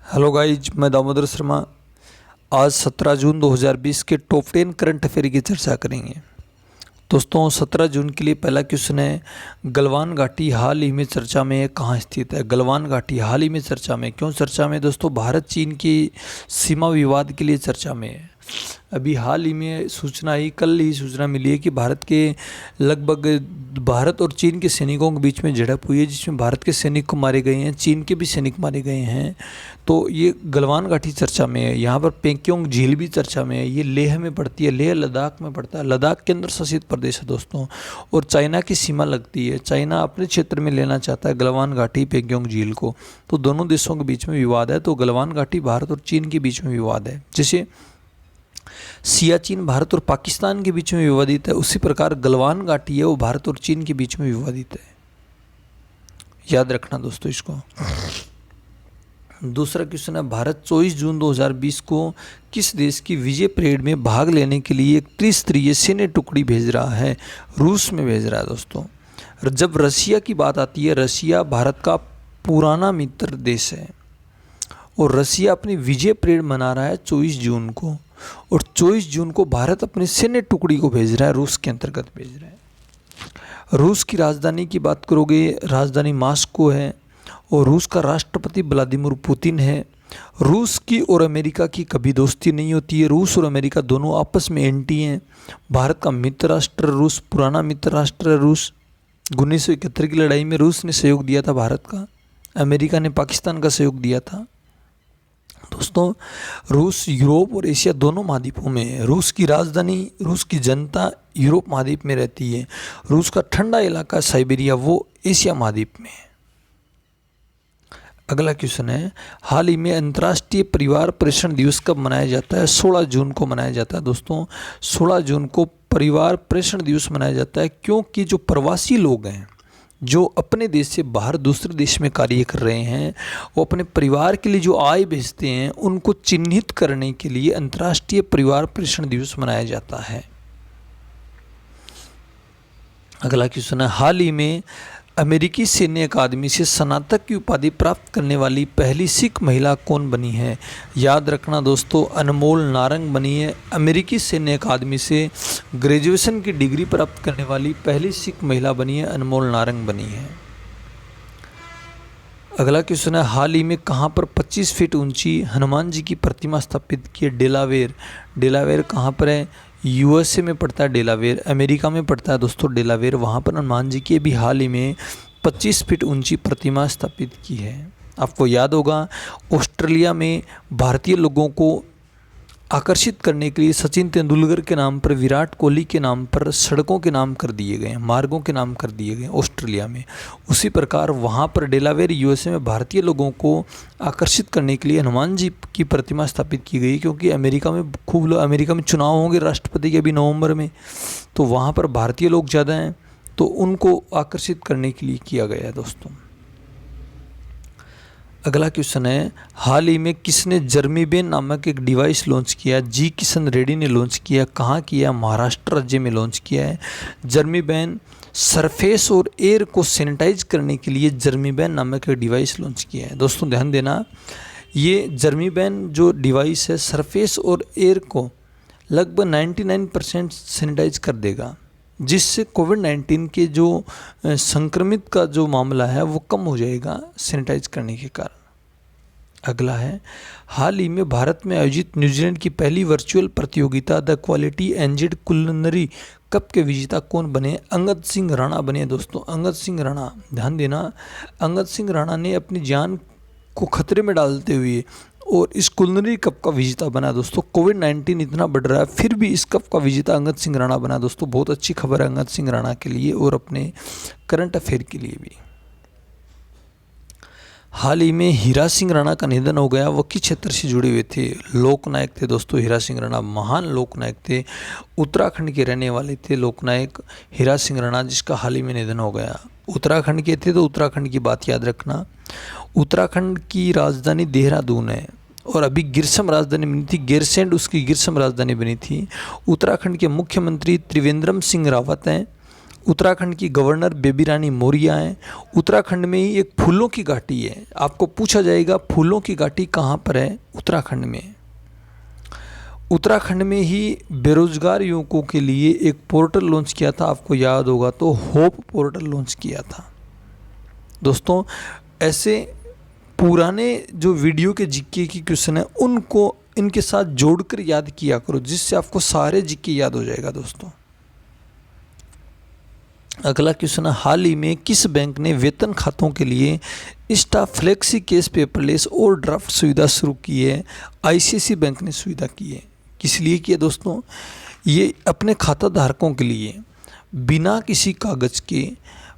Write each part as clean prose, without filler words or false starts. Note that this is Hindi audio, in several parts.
हेलो गाइज, मैं दामोदर शर्मा। आज 17 जून 2020 के टॉप 10 करंट अफेयर की चर्चा करेंगे। दोस्तों, 17 जून के लिए पहला क्वेश्चन है, गलवान घाटी हाल ही में चर्चा में कहाँ स्थित है? गलवान घाटी हाल ही में चर्चा में क्यों चर्चा में? दोस्तों, भारत चीन की सीमा विवाद के लिए चर्चा में है। अभी हाल ही में कल ही सूचना मिली है कि भारत और चीन के सैनिकों के बीच में झड़प हुई है, जिसमें भारत के सैनिक को मारे गए हैं, चीन के भी सैनिक मारे गए हैं। तो ये गलवान घाटी चर्चा में है। यहाँ पर पेक्योंग झील भी चर्चा में है। ये लेह में पड़ती है, लेह लद्दाख में पड़ता है, लद्दाख के अंदर शासित प्रदेश है दोस्तों। और चाइना की सीमा लगती है। चाइना अपने क्षेत्र में लेना चाहता है गलवान घाटी, पेक्योंग झील को। तो दोनों देशों के बीच में विवाद है। तो गलवान घाटी भारत और चीन के बीच में विवाद है। जैसे सियाचिन भारत और पाकिस्तान के बीच में विवादित है, उसी प्रकार गलवान घाटी है वो भारत और चीन के बीच में विवादित है। याद रखना दोस्तों इसको। दूसरा क्वेश्चन है, भारत 24 जून 2020 को किस देश की विजय परेड में भाग लेने के लिए एक त्रिस्तरीय सैन्य टुकड़ी भेज रहा है? रूस में भेज रहा है दोस्तों। जब रशिया की बात आती है, रशिया भारत का पुराना मित्र देश है और रशिया अपनी विजय परेड मना रहा है 24 जून को। और 24 जून को भारत अपनी सैन्य टुकड़ी को भेज रहा है, रूस के अंतर्गत भेज रहा है। रूस की राजधानी की बात करोगे, राजधानी मॉस्को है और रूस का राष्ट्रपति व्लादिमीर पुतिन है। रूस की और अमेरिका की कभी दोस्ती नहीं होती है। रूस और अमेरिका दोनों आपस में एंटी हैं। भारत का मित्र राष्ट्र रूस, पुराना मित्र राष्ट्र है रूस। 1971 की लड़ाई में रूस ने सहयोग दिया था भारत का, अमेरिका ने पाकिस्तान का सहयोग दिया था। दोस्तों, रूस यूरोप और एशिया दोनों महाद्वीपों में है। रूस की राजधानी, रूस की जनता यूरोप महाद्वीप में रहती है। रूस का ठंडा इलाका साइबेरिया वो एशिया महाद्वीप में है। अगला क्वेश्चन है, हाल ही में अंतर्राष्ट्रीय परिवार पोषण दिवस कब मनाया जाता है? 16 जून को मनाया जाता है दोस्तों। 16 जून को परिवार पोषण दिवस मनाया जाता है, क्योंकि जो प्रवासी लोग हैं जो अपने देश से बाहर दूसरे देश में कार्य कर रहे हैं, वो अपने परिवार के लिए जो आय भेजते हैं, उनको चिन्हित करने के लिए अंतर्राष्ट्रीय परिवार पोषण दिवस मनाया जाता है। अगला क्वेश्चन है, हाल ही में अमेरिकी सैन्य अकादमी से स्नातक की उपाधि प्राप्त करने वाली पहली सिख महिला कौन बनी है? याद रखना दोस्तों, अनमोल नारंग बनी है। अमेरिकी सैन्य अकादमी से ग्रेजुएशन की डिग्री प्राप्त करने वाली पहली सिख महिला बनी है, अनमोल नारंग बनी है। अगला क्वेश्चन है, हाल ही में कहाँ पर 25 फीट ऊंची हनुमान जी की प्रतिमा स्थापित की है? डेलावेयर। डेलावेयर कहाँ पर है? यूएसए में पड़ता है डेलावेयर, अमेरिका में पड़ता है दोस्तों डेलावेयर। वहाँ पर हनुमान जी की भी हाल ही में 25 फीट ऊंची प्रतिमा स्थापित की है। आपको याद होगा, ऑस्ट्रेलिया में भारतीय लोगों को आकर्षित करने के लिए सचिन तेंदुलकर के नाम पर, विराट कोहली के नाम पर सड़कों के नाम कर दिए गए, मार्गों के नाम कर दिए गए ऑस्ट्रेलिया में। उसी प्रकार वहाँ पर डेलावेयर यूएसए में भारतीय लोगों को आकर्षित करने के लिए हनुमान जी की प्रतिमा स्थापित की गई, क्योंकि अमेरिका में चुनाव होंगे राष्ट्रपति के अभी नवंबर में, तो वहाँ पर भारतीय लोग ज़्यादा हैं, तो उनको आकर्षित करने के लिए किया गया है दोस्तों। अगला क्वेश्चन है, हाल ही में किसने जर्मीबेन नामक एक डिवाइस लॉन्च किया? जी किशन रेड्डी ने लॉन्च किया। कहाँ किया? महाराष्ट्र राज्य में लॉन्च किया है। जर्मीबेन सरफेस और एयर को सैनिटाइज करने के लिए जर्मीबेन नामक एक डिवाइस लॉन्च किया है। दोस्तों ध्यान देना, ये जर्मीबेन जो डिवाइस है सरफेस और एयर को लगभग 99% सैनिटाइज कर देगा, जिससे कोविड-19 के जो संक्रमित का जो मामला है वो कम हो जाएगा सैनिटाइज करने के कारण। अगला है, हाल ही में भारत में आयोजित न्यूजीलैंड की पहली वर्चुअल प्रतियोगिता द क्वालिटी एंजेड कुलिनरी कप के विजेता कौन बने? अंगद सिंह राणा बने दोस्तों। अंगद सिंह राणा, ध्यान देना, अंगद सिंह राणा ने अपनी जान को खतरे में डालते हुए और इस कुलिनरी कप का विजेता बना दोस्तों। कोविड-19 इतना बढ़ रहा है, फिर भी इस कप का विजेता अंगद सिंह राणा बना दोस्तों। बहुत अच्छी खबर है अंगद सिंह राणा के लिए और अपने करंट अफेयर के लिए भी। हाल ही में हीरा सिंह राणा का निधन हो गया। वो किस क्षेत्र से जुड़े हुए थे? लोकनायक थे दोस्तों। हीरा सिंह राणा महान लोकनायक थे, उत्तराखंड के रहने वाले थे लोकनायक हीरा सिंह राणा, जिसका हाल ही में निधन हो गया। उत्तराखंड के थे तो उत्तराखंड की बात याद रखना। उत्तराखंड की राजधानी देहरादून है और अभी गिरसम राजधानी बनी थी, गैरसैंड उसकी गिरसम राजधानी बनी थी। उत्तराखंड के मुख्यमंत्री त्रिवेंद्रम सिंह रावत हैं उत्तराखंड की गवर्नर बेबी रानी मौर्य हैं। उत्तराखंड में ही एक फूलों की घाटी है, आपको पूछा जाएगा फूलों की घाटी कहाँ पर है, उत्तराखंड में। उत्तराखंड में ही बेरोजगार युवकों के लिए एक पोर्टल लॉन्च किया था, आपको याद होगा तो होप पोर्टल लॉन्च किया था। दोस्तों ऐसे पुराने जो वीडियो के जीके की क्वेश्चन है उनको इनके साथ जोड़कर याद किया करो, जिससे आपको सारे जीके याद हो जाएगा। दोस्तों अगला क्वेश्चन है, हाल ही में किस बैंक ने वेतन खातों के लिए इंस्टा फ्लेक्सी केस पेपरलेस और ड्राफ्ट सुविधा शुरू की है? आईसीआईसी बैंक ने सुविधा की है। किस लिए की है दोस्तों? ये अपने खाता धारकों के लिए बिना किसी कागज़ के,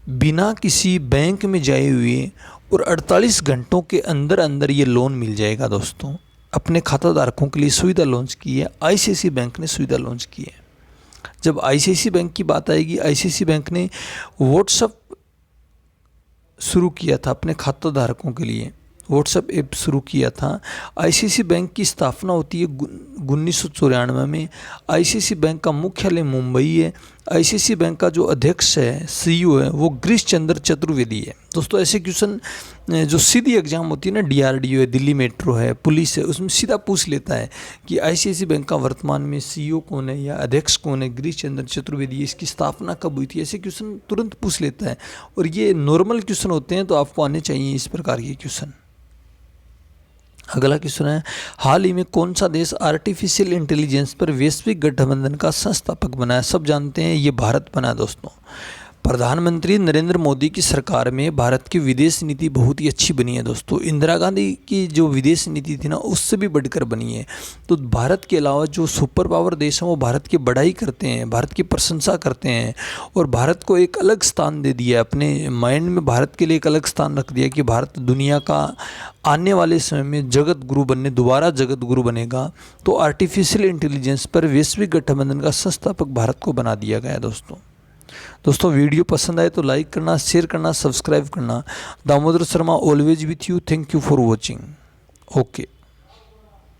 बिना किसी बैंक में जाए हुए और 48 घंटों के अंदर अंदर ये लोन मिल जाएगा। दोस्तों अपने खाता धारकों के लिए सुविधा लॉन्च की है, आईसीआईसी बैंक ने सुविधा लॉन्च की है। जब आईसीआईसी बैंक की बात आएगी, आईसीआईसी बैंक ने व्हाट्सएप शुरू किया था अपने खाता धारकों के लिए, व्हाट्सएप ऐप शुरू किया था। आईसीआईसी बैंक की स्थापना होती है 1994 में। आईसीआईसी बैंक का मुख्यालय मुंबई है। आईसीआईसी बैंक का जो अध्यक्ष है, सीईओ है, वो गिरीश चंद्र चतुर्वेदी है। दोस्तों ऐसे क्वेश्चन जो सीधी एग्जाम होती है ना, डीआरडीओ है, दिल्ली मेट्रो है, पुलिस है, उसमें सीधा पूछ लेता है कि आईसीआईसी बैंक का वर्तमान में सीईओ कौन है या अध्यक्ष कौन है, गिरीश चंद्र चतुर्वेदी, इसकी स्थापना कब हुई थी, ऐसे क्वेश्चन तुरंत पूछ लेता है। और ये नॉर्मल क्वेश्चन होते हैं, तो आपको आने चाहिए इस प्रकार के क्वेश्चन। अगला क्वेश्चन है, हाल ही में कौन सा देश आर्टिफिशियल इंटेलिजेंस पर वैश्विक गठबंधन का संस्थापक बना है? सब जानते हैं ये भारत बना है। दोस्तों प्रधानमंत्री नरेंद्र मोदी की सरकार में भारत की विदेश नीति बहुत ही अच्छी बनी है। दोस्तों इंदिरा गांधी की जो विदेश नीति थी ना, उससे भी बढ़कर बनी है। तो भारत के अलावा जो सुपर पावर देश हैं वो भारत की बड़ाई करते हैं, भारत की प्रशंसा करते हैं और भारत को एक अलग स्थान दे दिया, अपने माइंड में भारत के लिए एक अलग स्थान रख दिया कि भारत दुनिया का आने वाले समय में जगत गुरु बनने, दोबारा जगत गुरु बनेगा। तो आर्टिफिशियल इंटेलिजेंस पर वैश्विक गठबंधन का संस्थापक भारत को बना दिया गया। दोस्तों वीडियो पसंद आए तो लाइक करना, शेयर करना, सब्सक्राइब करना। Damodar Sharma always with you. Thank you for watching. Okay.